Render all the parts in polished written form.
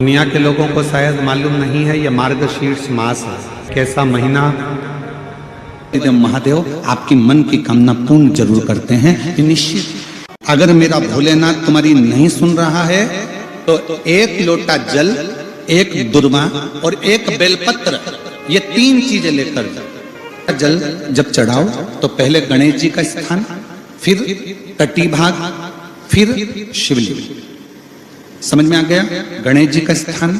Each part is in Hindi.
दुनिया के लोगों को शायद मालूम नहीं है, यह मार्गशीर्ष मास है। कैसा महीना। महादेव आपकी मन की कामना पूर्ण जरूर करते हैं, निश्चित। अगर मेरा भोलेनाथ तुम्हारी नहीं सुन रहा है तो एक लोटा जल, एक दुर्वा और एक बेलपत्र, ये 3 चीजें लेकर जल जब चढ़ाओ तो पहले गणेश जी का स्थान, फिर कटी भाग, फिर शिवलिंग। समझ में आ गया? गणेश जी का स्थान,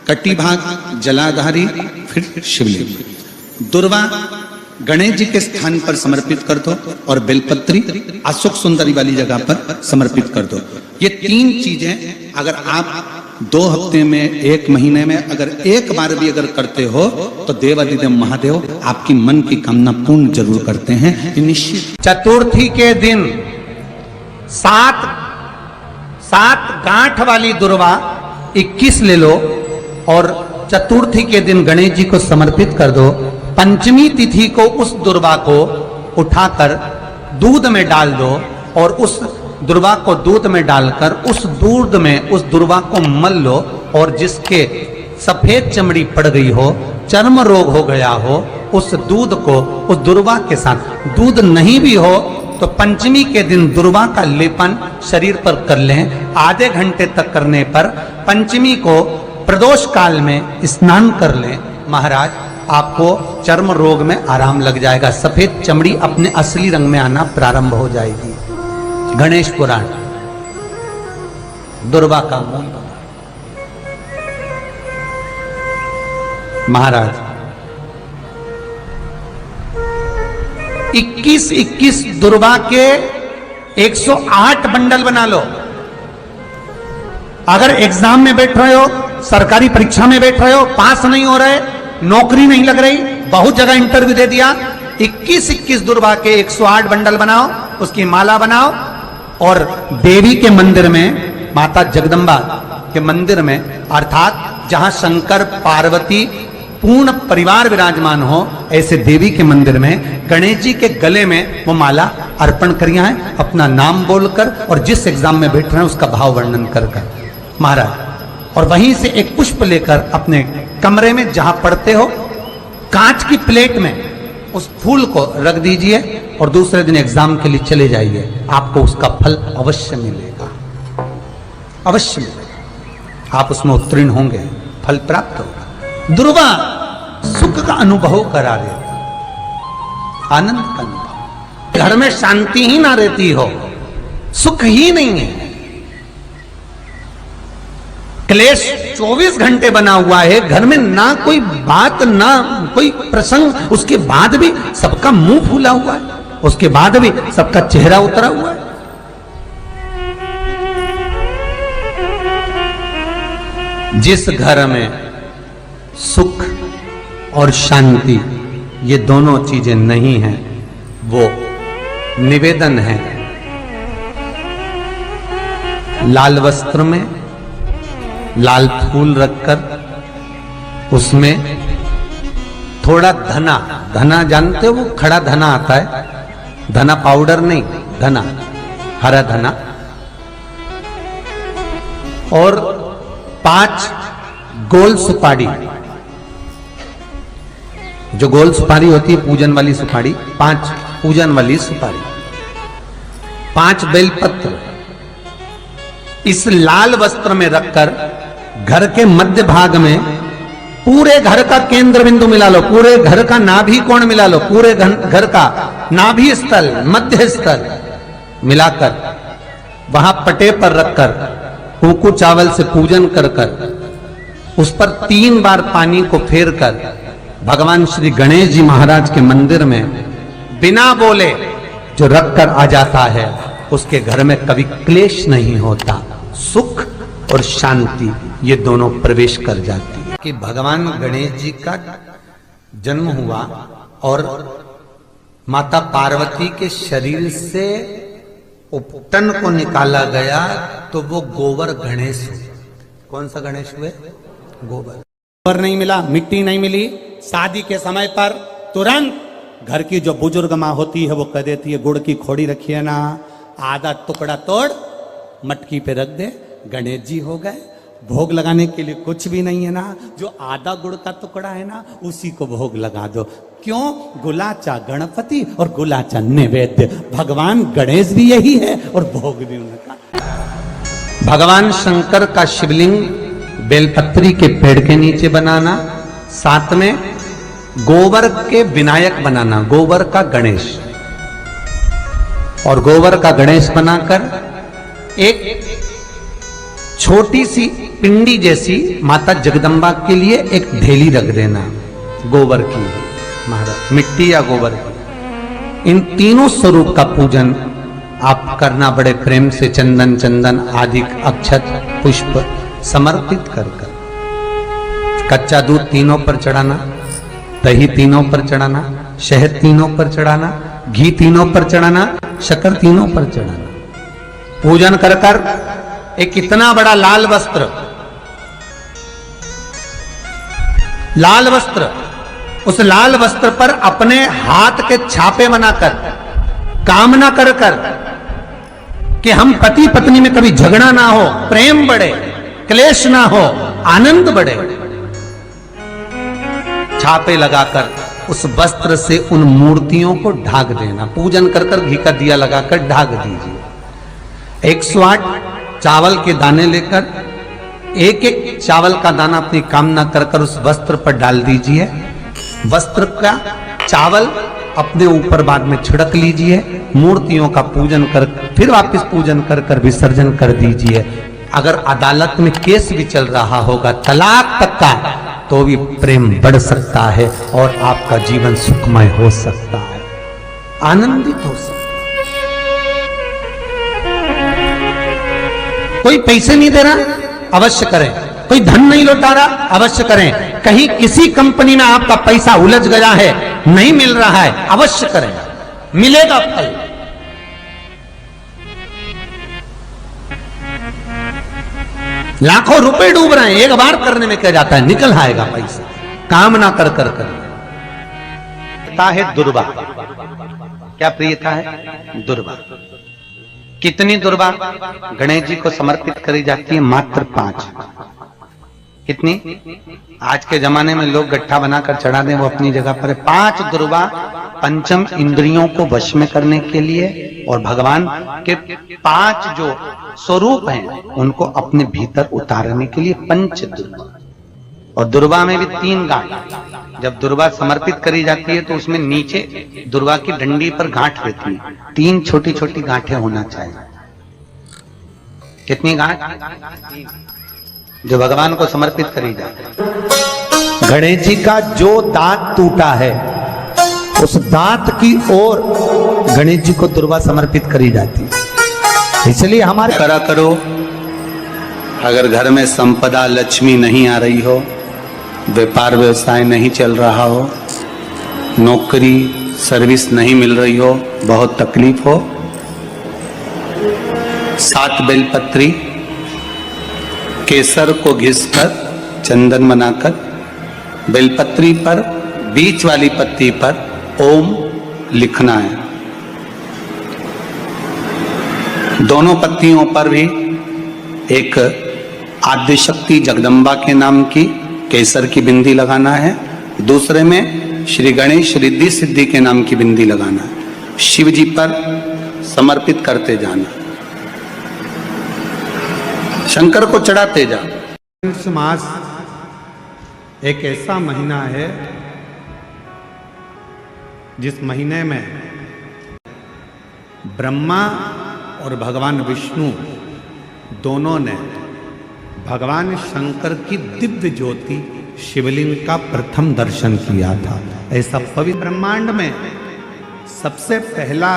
कटी भाग जलाधारी, फिर शिवलिंग। दुर्वा गणेश जी के स्थान पर समर्पित कर दो और बेलपत्री अशोक सुंदरी वाली जगह पर समर्पित कर दो। ये 3 चीजें अगर आप 2 हफ्ते में, 1 महीने में अगर एक बार भी अगर करते हो तो देवादिदेव महादेव आपकी मन की कामना पूर्ण जरूर करते हैं, निश्चित। चतुर्थी के दिन 7 गांठ वाली दुर्वा 21 ले लो और चतुर्थी के दिन गणेश जी को समर्पित कर दो। पंचमी तिथि को उस दुर्वा को उठाकर दूध में डाल दो और उस दुर्वा को दूध में डालकर उस दूध में उस दुर्वा को मल लो और जिसके सफेद चमड़ी पड़ गई हो, चर्म रोग हो गया हो, उस दूध को उस दुर्वा के साथ, दूध नहीं भी हो तो पंचमी के दिन दुर्वा का लेपन शरीर पर कर लें। आधे घंटे तक करने पर पंचमी को प्रदोष काल में स्नान कर लें। महाराज आपको चर्म रोग में आराम लग जाएगा, सफेद चमड़ी अपने असली रंग में आना प्रारंभ हो जाएगी। गणेश पुराण दुर्वा का मूल। महाराज 21 दुर्वा के 108 बंडल बना लो। अगर एग्जाम में बैठ रहे हो, सरकारी परीक्षा में बैठ रहे हो, पास नहीं हो रहे, नौकरी नहीं लग रही, बहुत जगह इंटरव्यू दे दिया, 21 दुर्वा के 108 बंडल बनाओ, उसकी माला बनाओ और देवी के मंदिर में, माता जगदम्बा के मंदिर में, अर्थात जहां शंकर पार्वती पूर्ण परिवार विराजमान हो, ऐसे देवी के मंदिर में गणेश जी के गले में वो माला अर्पण करिए हैं, अपना नाम बोलकर और जिस एग्जाम में बैठ रहे हैं उसका भाव वर्णन कर महाराज। और वहीं से एक पुष्प लेकर अपने कमरे में जहां पढ़ते हो, कांच की प्लेट में उस फूल को रख दीजिए और दूसरे दिन एग्जाम के लिए चले जाइए। आपको उसका फल अवश्य मिलेगा, अवश्य मिलेगा। आप उसमें उत्तीर्ण होंगे, फल प्राप्त होगा। दुर्वा सुख का अनुभव करा देता, आनंद का अनुभव। घर में शांति ही ना रहती हो, सुख ही नहीं है, क्लेश 24 घंटे बना हुआ है घर में, ना कोई बात ना कोई प्रसंग, उसके बाद भी सबका मुंह फूला हुआ है, उसके बाद भी सबका चेहरा उतरा हुआ है। जिस घर में सुख और शांति ये दोनों चीजें नहीं हैं, वो निवेदन है लाल वस्त्र में लाल फूल रखकर उसमें थोड़ा धना, धना जानते हो, वो खड़ा धना आता है, धना पाउडर नहीं, धना, हरा धना, और 5 गोल सुपारी, जो गोल सुपारी होती है पूजन वाली सुपारी, 5 पूजन वाली सुपारी, 5 बेलपत्र इस लाल वस्त्र में रखकर घर के मध्य भाग में पूरे घर का केंद्र बिंदु मिला लो, पूरे घर का नाभि कोण मिला लो, पूरे घर का नाभि स्थल, मध्य स्थल मिलाकर वहां पटे पर रखकर कुकू चावल से पूजन कर उस पर 3 बार पानी को फेर कर भगवान श्री गणेश जी महाराज के मंदिर में बिना बोले जो रखकर आ जाता है, उसके घर में कभी क्लेश नहीं होता, सुख और शांति ये दोनों प्रवेश कर जाती है। कि भगवान गणेश जी का जन्म हुआ और माता पार्वती के शरीर से उपटन को निकाला गया तो वो गोबर गणेश हुए। कौन सा गणेश हुए? गोबर नहीं मिला, मिट्टी नहीं मिली। शादी के समय पर तुरंत घर की जो बुजुर्ग माँ होती है वो कह देती है गुड़ की खोड़ी रखिए ना, आधा टुकड़ा तोड़ मटकी पे रख दे, गणेश जी हो गए। भोग लगाने के लिए कुछ भी नहीं है ना, जो आधा गुड़ का टुकड़ा है ना उसी को भोग लगा दो। क्यों? गुलाचा गणपति और गुलाचा नैवेद्य। भगवान गणेश भी यही है और भोग भी उनका। भगवान शंकर का शिवलिंग बेलपत्री के पेड़ के नीचे बनाना, साथ में गोबर के विनायक बनाना, गोबर का गणेश, और गोबर का गणेश बनाकर एक छोटी सी पिंडी जैसी माता जगदम्बा के लिए एक ढेली रख देना, गोबर की, महाराज मिट्टी या गोबर की। इन तीनों स्वरूप का पूजन आप करना बड़े प्रेम से, चंदन आदि अक्षत पुष्प समर्पित कर कर। कच्चा दूध तीनों पर चढ़ाना, दही तीनों पर चढ़ाना, शहद तीनों पर चढ़ाना, घी तीनों पर चढ़ाना, शक्कर तीनों पर चढ़ाना। पूजन कर कर एक इतना बड़ा लाल वस्त्र, उस लाल वस्त्र पर अपने हाथ के छापे बनाकर कामना कर कर कि हम पति पत्नी में कभी झगड़ा ना हो, प्रेम बढ़े, क्लेश ना हो, आनंद बढ़े, छापे लगाकर उस वस्त्र से उन मूर्तियों को ढाक देना। पूजन कर कर घी का दिया लगाकर ढाक दीजिए। 108 चावल के दाने लेकर एक एक चावल का दाना अपनी कामना कर कर उस वस्त्र पर डाल दीजिए। वस्त्र का चावल अपने ऊपर बाद में छिड़क लीजिए। मूर्तियों का पूजन कर फिर वापस पूजन कर कर विसर्जन कर दीजिए। अगर अदालत में केस भी चल रहा होगा तलाक तक का, तो भी प्रेम बढ़ सकता है और आपका जीवन सुखमय हो सकता है, आनंदित हो सकता है। कोई पैसे नहीं दे रहा, अवश्य करें। कोई धन नहीं लौटा रहा, अवश्य करें। कहीं किसी कंपनी में आपका पैसा उलझ गया है, नहीं मिल रहा है, अवश्य करें, मिलेगा फल। लाखों रुपए डूब रहे हैं, एक बार करने में क्या जाता है, निकल आएगा पैसा। कामना कर कर कर प्रियता है दुर्वा। क्या प्रियता है? दुर्वा। कितनी दुर्वा गणेश जी को समर्पित करी जाती है? मात्र 5। कितनी? आज के जमाने में लोग गट्ठा बनाकर चढ़ा दें, वो अपनी जगह पर है। 5 दुर्वा पंचम इंद्रियों को वश में करने के लिए और भगवान के 5 जो स्वरूप हैं उनको अपने भीतर उतारने के लिए 5 दुर्वा। और दुर्वा में भी 3 गांठ। जब दुर्वा समर्पित करी जाती है तो उसमें नीचे दुर्वा की डंडी पर गांठ रहती है, 3 छोटी छोटी गांठें होना चाहिए। कितनी गांठ? जो भगवान को समर्पित करी जाती है। गणेश जी का जो दांत टूटा है उस दांत की ओर गणेश जी को दुर्वा समर्पित करी जाती है। इसलिए हमारे करा करो। अगर घर में संपदा लक्ष्मी नहीं आ रही हो, व्यापार व्यवसाय नहीं चल रहा हो, नौकरी सर्विस नहीं मिल रही हो, बहुत तकलीफ हो, 7 बेलपत्री केसर को घिसकर चंदन बनाकर बेलपत्री पर बीच वाली पत्ती पर ओम लिखना है। दोनों पत्तियों पर भी एक आद्यशक्ति जगदम्बा के नाम की केसर की बिंदी लगाना है, दूसरे में श्री गणेश रिद्धि सिद्धि के नाम की बिंदी लगाना है। शिव जी पर समर्पित करते जाना, शंकर को चढ़ाते जाना। मास एक ऐसा महीना है जिस महीने में ब्रह्मा और भगवान विष्णु दोनों ने भगवान शंकर की दिव्य ज्योति शिवलिंग का प्रथम दर्शन किया था। ऐसा पवित्र ब्रह्मांड में सबसे पहला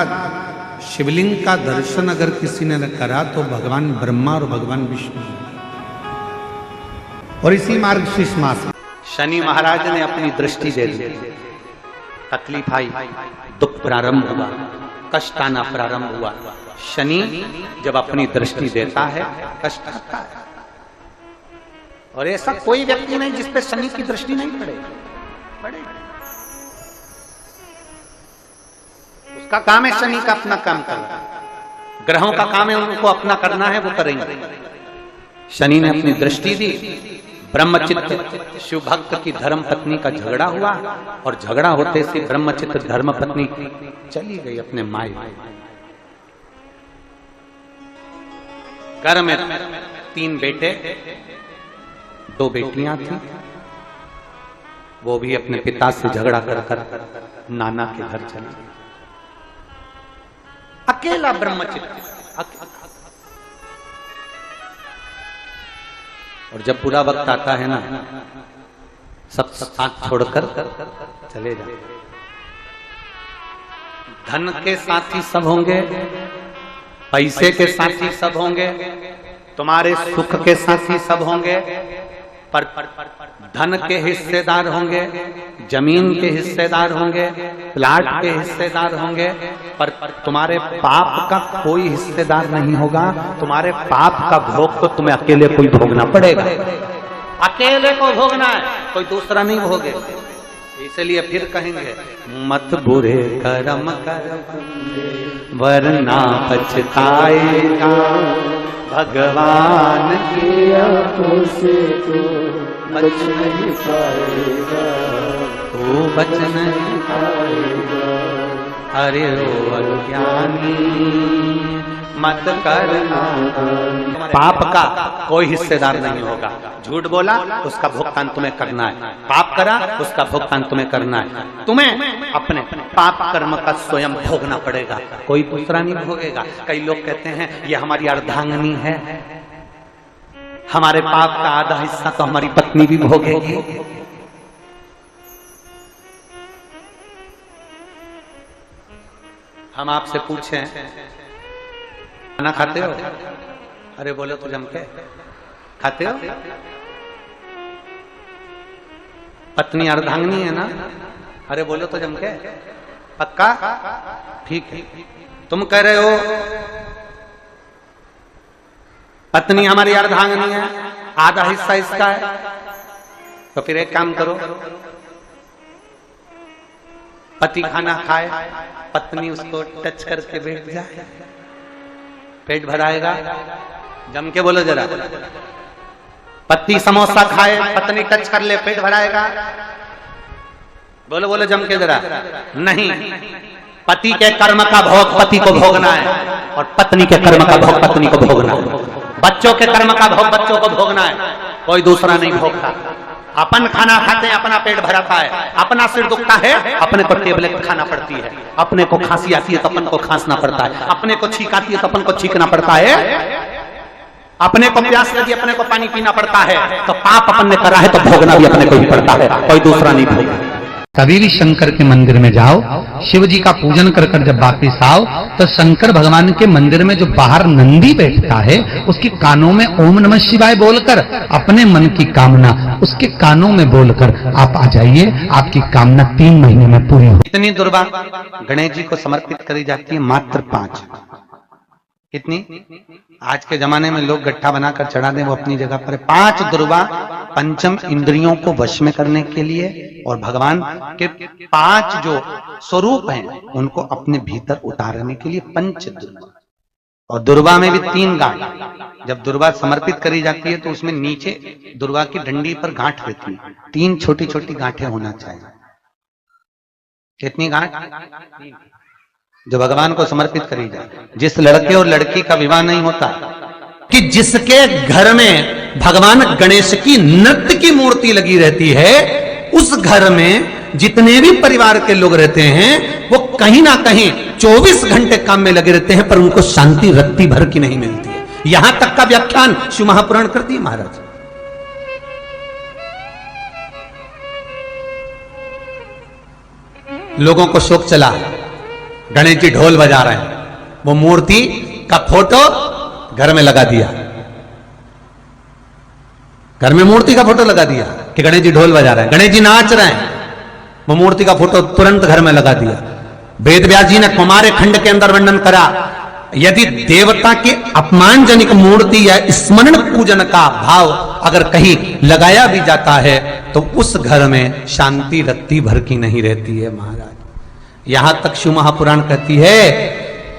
शिवलिंग का दर्शन अगर किसी ने करा तो भगवान ब्रह्मा और भगवान विष्णु। और इसी मार्गशीर्ष मास में शनि महाराज ने अपनी दृष्टि दे दी, तकलीफ आई, दुख प्रारंभ हुआ, कष्ट आना प्रारंभ हुआ। शनि जब अपनी दृष्टि देता है कष्ट आता है। और ऐसा कोई व्यक्ति नहीं जिस पे शनि की दृष्टि नहीं पड़े। उसका काम है शनि का अपना काम करना, ग्रहों का काम है उनको अपना करना है, वो करेंगे। शनि ने अपनी दृष्टि दी, ब्रह्मचित्त शिव भक्त की धर्म पत्नी का झगड़ा हुआ और झगड़ा होते से ब्रह्मचित्त धर्म पत्नी चली गई अपने माई। घर में 3 बेटे 2 बेटियां थी, वो भी अपने पिता से झगड़ा कर नाना के घर चली गई। अकेला ब्रह्मचित्त। और जब पूरा वक्त आता है ना, सब साथ छोड़कर चले जाते। धन के साथी सब होंगे, पैसे के साथी सब होंगे, तुम्हारे सुख के साथी सब होंगे, पर धन के हिस्सेदार होंगे, जमीन के हिस्सेदार होंगे, प्लाट के हिस्सेदार होंगे, पर तुम्हारे पाप का कोई हिस्सेदार नहीं होगा। तुम्हारे पाप का भोग तो तुम्हें अकेले को ही भोगना पड़ेगा, अकेले को भोगना है, कोई दूसरा नहीं भोगे। इसलिए फिर कहेंगे, मत बुरे कर्म कर वरना पछताएगा, भगवान की आंखों से तो बच नहीं पाएगा, तो बच नहीं पाएगा। अरे ओ अज्ञानी मत करना, पाप का कोई हिस्सेदार नहीं होगा। झूठ बोला उसका भुगतान तुम्हें करना है, पाप करा उसका भुगतान तुम्हें करना है। तुम्हें अपने पाप कर्म का स्वयं भोगना पड़ेगा, कोई दूसरा नहीं भोगेगा। कई लोग कहते हैं ये हमारी अर्धांगिनी है, हमारे पाप का आधा हिस्सा तो हमारी पत्नी भी भोगेगी। हम आपसे पूछें, खाना खाते हो? अरे बोलो तो जम के खाते हो? पत्नी अर्धांगिनी है ना? अरे बोलो तो जम के, पक्का? ठीक है। तुम कह रहे हो पत्नी हमारी अर्धांगिनी है, आधा हिस्सा इसका है, तो फिर एक काम करो, पति खाना खाए, पत्नी उसको टच करके बैठ जाए, पेट भराएगा। जम के बोलो जरा। पति समोसा खाए, पत्नी टच कर ले, पेट भराएगा। बोलो बोलो जम के जरा। नहीं, पति के कर्म का भोग पति को भोगना है और पत्नी के कर्म का भोग पत्नी को भोगना है। बच्चों के कर्म का भोग बच्चों को भोगना है, कोई दूसरा नहीं भोगता। अपन खाना खाते हैं, अपना पेट भराता है, अपना सिर दुखता है, अपने को टेबलेट खाना पड़ती है, अपने को खांसी आती है तो अपन को खांसना पड़ता है, अपने को छींक आती है तो अपन को छींकना पड़ता है, अपने को प्यास लगी अपने को पानी पीना पड़ता है। तो पाप अपन ने करा है तो भोगना भी अपने को ही पड़ता है, कोई दूसरा नहीं भोगेगा। कभी भी शंकर के मंदिर में जाओ, शिव जी का पूजन कर कर जब वापिस आओ, तो शंकर भगवान के मंदिर में जो बाहर नंदी बैठता है, उसके कानों में ओम नमः शिवाय बोलकर अपने मन की कामना उसके कानों में बोलकर आप आ जाइए, आपकी कामना 3 महीने में पूरी हो। इतनी दुर्वा गणेश जी को समर्पित करी जाती है, मात्र 5। कितनी? आज के जमाने में लोग गट्ठा बनाकर चढ़ा दें, वो अपनी जगह पर। 5 दुर्वा पंचम इंद्रियों को वश में करने के लिए और भगवान के 5 जो स्वरूप हैं उनको अपने भीतर उतारने के लिए 5 दुर्वा। और दुर्वा में भी 3 गांठ। जब दुर्वा समर्पित करी जाती है तो उसमें नीचे दुर्वा की डंडी पर गांठ रहती है, 3 छोटी छोटी गांठें होना चाहिए। कितनी गांठ? जो भगवान को समर्पित करी जाए। जिस लड़के और लड़की का विवाह नहीं होता, कि जिसके घर में भगवान गणेश की नृत्य की मूर्ति लगी रहती है, उस घर में जितने भी परिवार के लोग रहते हैं वो कहीं ना कहीं 24 घंटे काम में लगे रहते हैं, पर उनको शांति रत्ती भर की नहीं मिलती है। यहां तक का व्याख्यान शिव महापुराण कर दिए महाराज। लोगों को शोक चला, गणेश जी ढोल बजा रहे हैं, वो मूर्ति का फोटो घर में लगा दिया, घर में मूर्ति का फोटो लगा दिया कि गणेश जी ढोल बजा रहे हैं, गणेश जी नाच रहे हैं, वो मूर्ति का फोटो तुरंत घर में लगा दिया। वेद व्यास जी ने कुमार खंड के अंदर वर्णन करा, यदि देवता की अपमानजनक मूर्ति या स्मरण पूजन का भाव अगर कहीं लगाया भी जाता है तो उस घर में शांति रत्ती भर की नहीं रहती है महाराज। यहां तक शिव महापुराण कहती है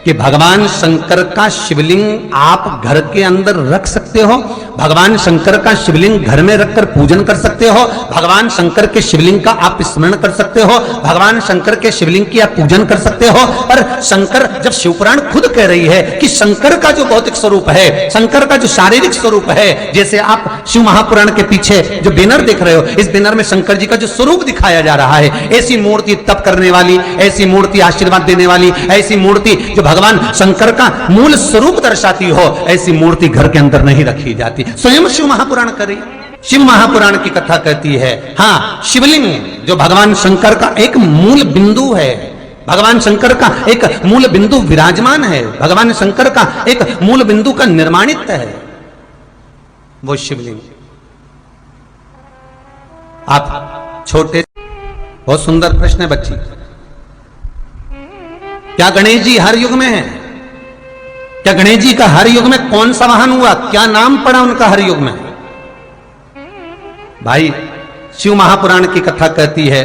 कि भगवान शंकर का शिवलिंग आप घर के अंदर रख सकते हो, भगवान शंकर का शिवलिंग घर में रखकर पूजन कर सकते हो, भगवान शंकर के शिवलिंग का आप स्मरण कर सकते हो, भगवान शंकर के शिवलिंग की आप पूजन कर सकते हो। पर शंकर, जब शिवपुराण खुद कह रही है कि शंकर का जो भौतिक स्वरूप है, शंकर का जो शारीरिक स्वरूप है, जैसे आप शिव महापुराण के पीछे जो बैनर देख रहे हो, इस बैनर में शंकर जी का जो स्वरूप दिखाया जा रहा है, ऐसी मूर्ति तप करने वाली, ऐसी मूर्ति आशीर्वाद देने वाली, ऐसी मूर्ति जो भगवान शंकर का मूल स्वरूप दर्शाती हो, ऐसी मूर्ति घर के अंदर नहीं रखी जाती। स्वयं शिव महापुराण करे, शिव महापुराण की कथा कहती है, हाँ, शिवलिंग जो भगवान शंकर का एक मूल बिंदु है, भगवान शंकर का एक मूल बिंदु विराजमान है, भगवान शंकर का एक मूल बिंदु का निर्माणित है वो शिवलिंग। आप छोटे, बहुत सुंदर प्रश्न है बच्ची, क्या गणेश जी हर युग में है? क्या गणेश जी का हर युग में कौन सा वाहन हुआ? क्या नाम पड़ा उनका हर युग में? भाई, शिव महापुराण की कथा कहती है,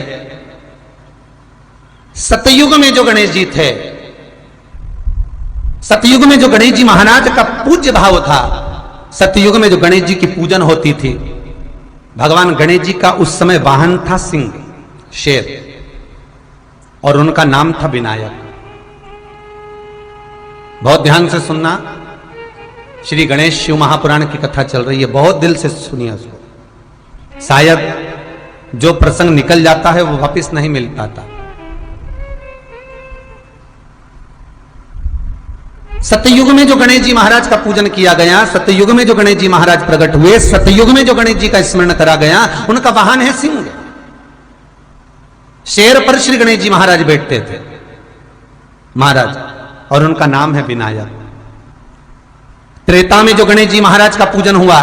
सतयुग में जो गणेश जी थे, सतयुग में जो गणेश जी महाराज का पूज्य भाव था, सतयुग में जो गणेश जी की पूजन होती थी, भगवान गणेश जी का उस समय वाहन था सिंह, शेर, और उनका नाम था विनायक। बहुत ध्यान से सुनना, श्री गणेश शिव महापुराण की कथा चल रही है, बहुत दिल से सुनिए उसको। शायद जो प्रसंग निकल जाता है वो वापस नहीं मिल पाता। सतयुग में जो गणेश जी महाराज का पूजन किया गया, सतयुग में जो गणेश जी महाराज प्रकट हुए, सतयुग में जो गणेश जी का स्मरण करा गया, उनका वाहन है सिंह। शेर पर श्री गणेश जी महाराज बैठते थे, महाराज, और उनका नाम है विनायक। त्रेता में जो गणेश जी महाराज का पूजन हुआ,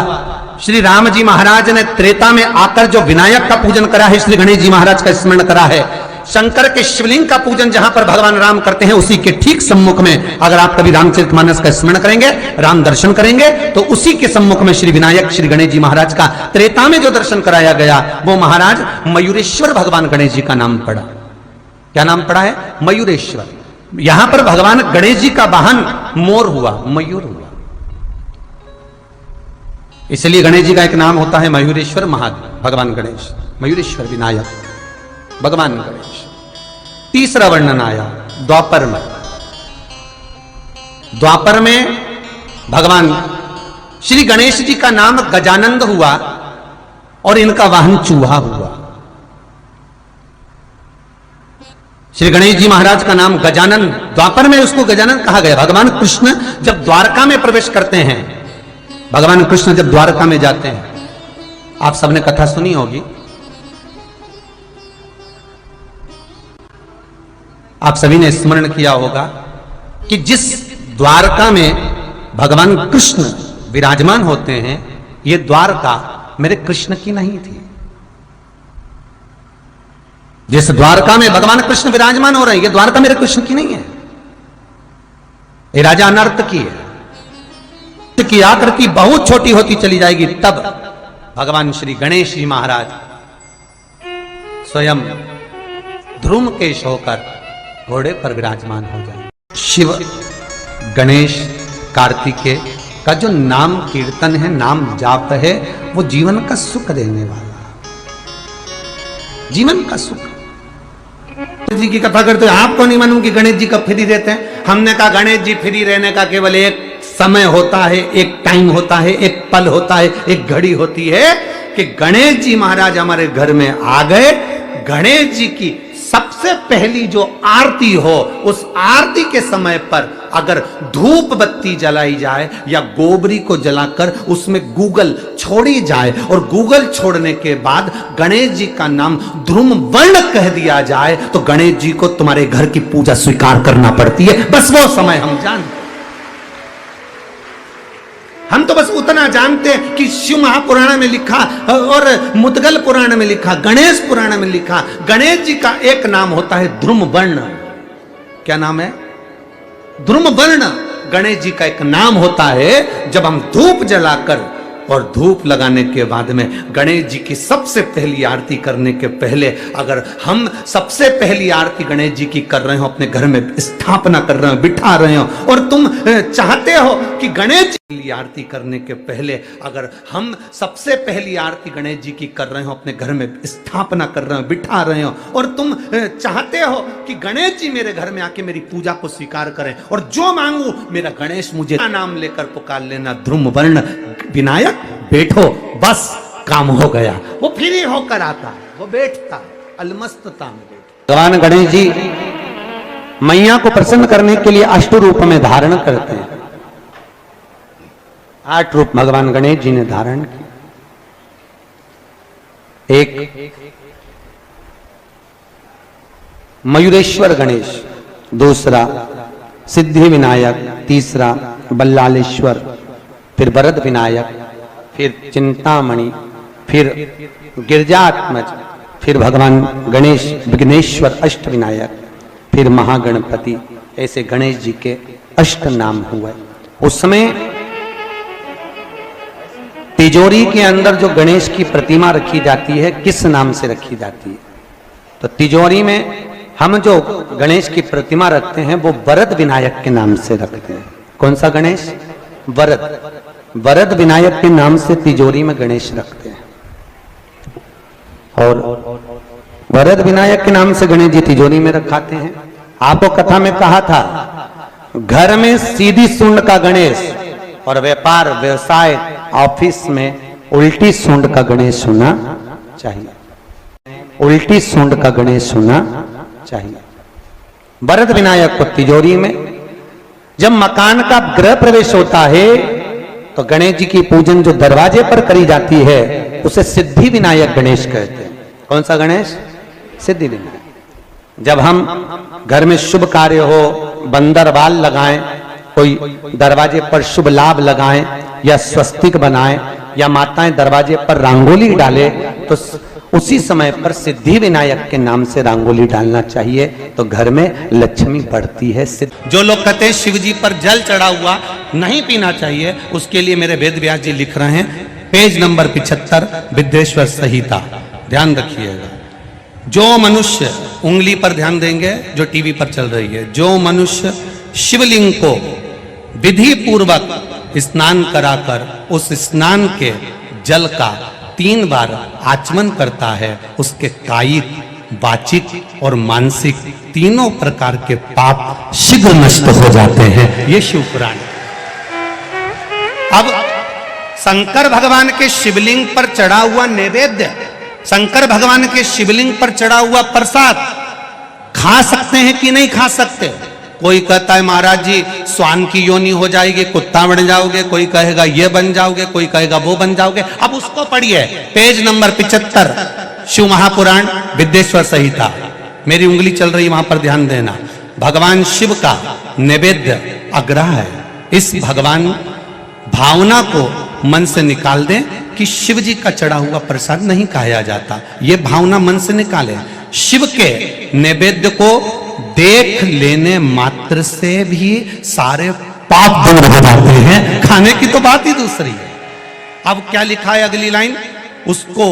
श्री राम जी महाराज ने त्रेता में आकर जो विनायक का पूजन करा है, श्री गणेश जी महाराज का स्मरण करा है। शंकर के शिवलिंग का पूजन जहां पर भगवान राम करते हैं, उसी के ठीक सम्मुख में अगर आप कभी रामचरितमानस का स्मरण करेंगे, राम दर्शन करेंगे, तो उसी के सम्मुख में श्री विनायक श्री गणेश जी महाराज का त्रेता में जो दर्शन कराया गया, वो महाराज मयूरेश्वर भगवान गणेश जी का नाम पड़ा। क्या नाम पड़ा है? मयूरेश्वर। यहां पर भगवान गणेश जी का वाहन मोर हुआ, मयूर हुआ, इसलिए गणेश जी का एक नाम होता है मयूरेश्वर भगवान गणेश, मयूरेश्वर विनायक भगवान गणेश। तीसरा वर्णन आया द्वापर में। द्वापर में भगवान श्री गणेश जी का नाम गजानंद हुआ और इनका वाहन चूहा हुआ। श्री गणेश जी महाराज का नाम गजानन, द्वापर में उसको गजानन कहा गया। भगवान कृष्ण जब द्वारका में प्रवेश करते हैं, भगवान कृष्ण जब द्वारका में जाते हैं, आप सबने कथा सुनी होगी, आप सभी ने स्मरण किया होगा कि जिस द्वारका में भगवान कृष्ण विराजमान होते हैं, यह द्वारका मेरे कृष्ण की नहीं थी। जिस द्वारका में भगवान कृष्ण विराजमान हो रहे हैं, यह द्वारका मेरे कृष्ण की नहीं है, ये राजा अनर्थ की है। की आकृति बहुत छोटी होती चली जाएगी, तब भगवान श्री गणेश जी महाराज स्वयं ध्रुमकेश होकर घोड़े पर विराजमान हो जाए। शिव गणेश कार्तिकेय का जो नाम कीर्तन है, नाम जाप है, वो जीवन का सुख देने वाला, जीवन का सुख। जी की कथा करते हैं, आपको नहीं मालूम कि गणेश जी कब फ्री रहते हैं? हमने कहा गणेश जी फ्री रहने का केवल एक समय होता है, एक टाइम होता है, एक पल होता है, एक घड़ी होती है कि गणेश जी महाराज हमारे घर में आ गए। गणेश जी की सबसे पहली जो आरती हो, उस आरती के समय पर अगर धूप बत्ती जलाई जाए या गोबरी को जलाकर उसमें गूगल छोड़ी जाए और गूगल छोड़ने के बाद गणेश जी का नाम ध्रुम वर्ण कह दिया जाए, तो गणेश जी को तुम्हारे घर की पूजा स्वीकार करना पड़ती है। बस वो समय हम जानते, हम तो बस उतना जानते हैं कि शिव महापुराण में लिखा और मुद्गल पुराण में लिखा, गणेश पुराण में लिखा, गणेश जी का एक नाम होता है ध्रुम वर्ण। क्या नाम है? ध्रुम वर्ण। गणेश जी का एक नाम होता है, जब हम धूप जलाकर और धूप लगाने के बाद में गणेश जी की सबसे पहली आरती करने के पहले अगर हम सबसे पहली आरती गणेश जी की कर रहे हो, अपने घर में स्थापना कर रहे हो, बिठा रहे हो, और तुम चाहते हो कि गणेश जी की आरती करने के पहले अगर हम सबसे पहली आरती गणेश जी की कर रहे हो, अपने घर में स्थापना कर रहे हो, बिठा रहे हो, और तुम चाहते हो कि गणेश जी मेरे घर में आके मेरी पूजा को स्वीकार करें और जो मांगू मेरा गणेश मुझे नाम लेकर पुकार लेना, ध्रुव वर्ण विनायक बैठो, बस काम हो गया। वो फिर ही होकर आता है, वो बैठता है अलमस्तता में बैठता। भगवान गणेश जी मैया को प्रसन्न करने के लिए अष्ट रूप में धारण करते हैं। 8 रूप भगवान गणेश जी ने धारण किए। एक मयूरेश्वर गणेश, दूसरा सिद्धि विनायक, तीसरा बल्लालेश्वर, फिर वरद विनायक, फिर चिंतामणि, फिर गिरजात्मज, फिर भगवान गणेश विघ्नेश्वर अष्ट विनायक, फिर महागणपति। ऐसे गणेश जी के अष्ट नाम हुए। उस समय तिजोरी के अंदर जो गणेश की प्रतिमा रखी जाती है, किस नाम से रखी जाती है? तो तिजोरी में हम जो गणेश की प्रतिमा रखते हैं वो वरद विनायक के नाम से रखते हैं। कौन सा गणेश? वरद विनायक के नाम से तिजोरी में गणेश रखते हैं। और वरद विनायक के नाम से गणेश जी तिजोरी में रखाते हैं। आपको कथा में कहा था, घर में सीधी सूंड का गणेश और व्यापार व्यवसाय ऑफिस में उल्टी सूंड का गणेश होना चाहिए। उल्टी सूंड का गणेश होना चाहिए। वरद विनायक को तिजोरी में। जब मकान का गृह प्रवेश होता है तो गणेश जी की पूजन जो दरवाजे पर करी जाती है उसे सिद्धि विनायक गणेश कहते हैं। कौन सा गणेश? सिद्धि विनायक। जब हम घर में शुभ कार्य हो, बंदरवाल लगाएं, कोई दरवाजे पर शुभ लाभ लगाएं या स्वस्तिक बनाएं या माताएं दरवाजे पर रंगोली डाले तो उसी समय पर सिद्धि विनायक के नाम से रंगोली डालना चाहिए, तो घर में लक्ष्मी बढ़ती है। जो लोग कहते हैं शिव जी पर जल चढ़ा हुआ नहीं पीना चाहिए, उसके लिए मेरे वेद व्यास जी लिख रहे हैं, पेज नंबर 75 विद्येश्वर संहिता। ध्यान रखिएगा, जो मनुष्य, उंगली पर ध्यान देंगे जो टीवी पर चल रही है, जो मनुष्य शिवलिंग को विधि पूर्वक स्नान कराकर उस स्नान के जल का 3 बार आचमन करता है, उसके कायिक, वाचिक और मानसिक तीनों प्रकार के पाप शीघ्र नष्ट हो जाते हैं। ये शिव पुराण। अब शंकर भगवान के शिवलिंग पर चढ़ा हुआ नैवेद्य, शंकर भगवान के शिवलिंग पर चढ़ा हुआ प्रसाद खा सकते हैं कि नहीं खा सकते? कोई कहता है महाराज जी स्वान की योनि हो जाएगी, कुत्ता बन जाओगे, कोई कहेगा ये बन जाओगे, कोई कहेगा वो बन जाओगे। अब उसको पढ़िए, पेज नंबर 75 शिव महापुराण विद्येश्वर संहिता। मेरी उंगली चल रही, वहां पर ध्यान देना। भगवान शिव का नैवेद्य अग्रह है। इस भगवान भावना को मन से निकाल दें कि शिव जी का चढ़ा हुआ प्रसाद नहीं खाया जाता, ये भावना मन से निकालें। शिव के नैवेद्य को देख लेने मात्र से भी सारे पाप दूर हो जाते हैं, खाने की तो बात ही दूसरी है। अब क्या लिखा है अगली लाइन, उसको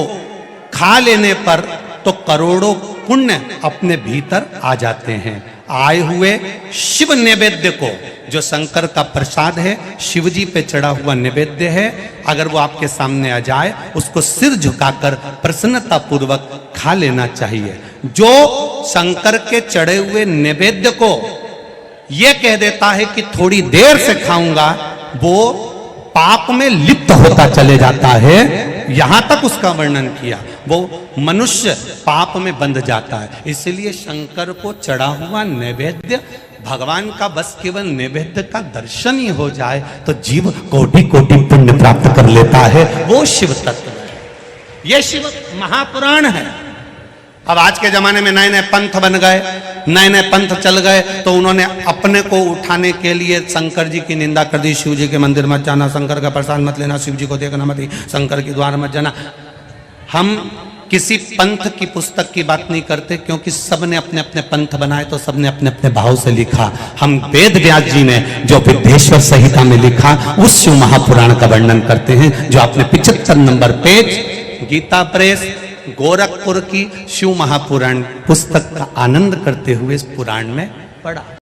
खा लेने पर तो करोड़ों पुण्य अपने भीतर आ जाते हैं। आए हुए शिव नैवेद्य को, जो शंकर का प्रसाद है, शिव जी पे चढ़ा हुआ नैवेद्य है, अगर वो आपके सामने आ जाए उसको सिर झुकाकर प्रसन्नता पूर्वक खा लेना चाहिए। जो शंकर के चढ़े हुए नैवेद्य को ये कह देता है कि थोड़ी देर से खाऊंगा, वो पाप में लिप्त होता चले जाता है। यहां तक उसका वर्णन किया, वो मनुष्य पाप में बंध जाता है। इसलिए शंकर को चढ़ा हुआ नैवेद्य, भगवान का बस केवल नैवेद्य का दर्शन ही हो जाए तो जीव कोटि कोटि पुण्य प्राप्त कर लेता है। वो शिव तत्व है, ये शिव महापुराण है। अब आज के जमाने में नए नए पंथ बन गए, नए नए पंथ चल गए, तो उन्होंने अपने को उठाने के लिए शंकर जी की निंदा कर दी। शिव जी के मंदिर मत जाना, शंकर का प्रसाद मत लेना, शिव जी को देखना मत, शंकर के द्वार मत जाना। हम किसी पंथ की पुस्तक की बात नहीं करते, क्योंकि सबने अपने अपने पंथ बनाए तो सबने अपने अपने भाव से लिखा। हम वेद व्यास जी ने जो विद्येश्वर संहिता में लिखा उस शिव महापुराण का वर्णन करते हैं, जो आपने 75 number page Gita Press Gorakhpur की शिव महापुराण पुस्तक का आनंद करते हुए इस पुराण में पढ़ा।